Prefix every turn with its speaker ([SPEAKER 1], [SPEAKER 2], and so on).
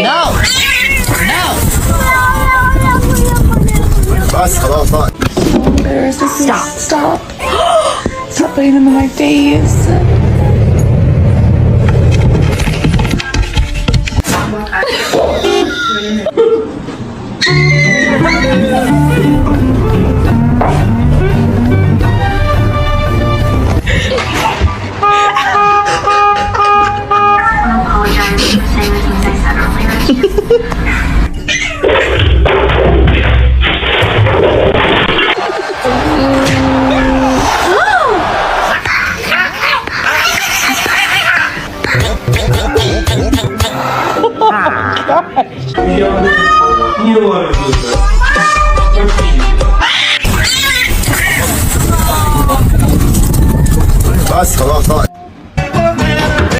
[SPEAKER 1] No! No!
[SPEAKER 2] بس خلاص طيب.
[SPEAKER 1] Stop. Stop. Stop putting them in my face.
[SPEAKER 3] Niye var burada?
[SPEAKER 2] بس خلاص طيب.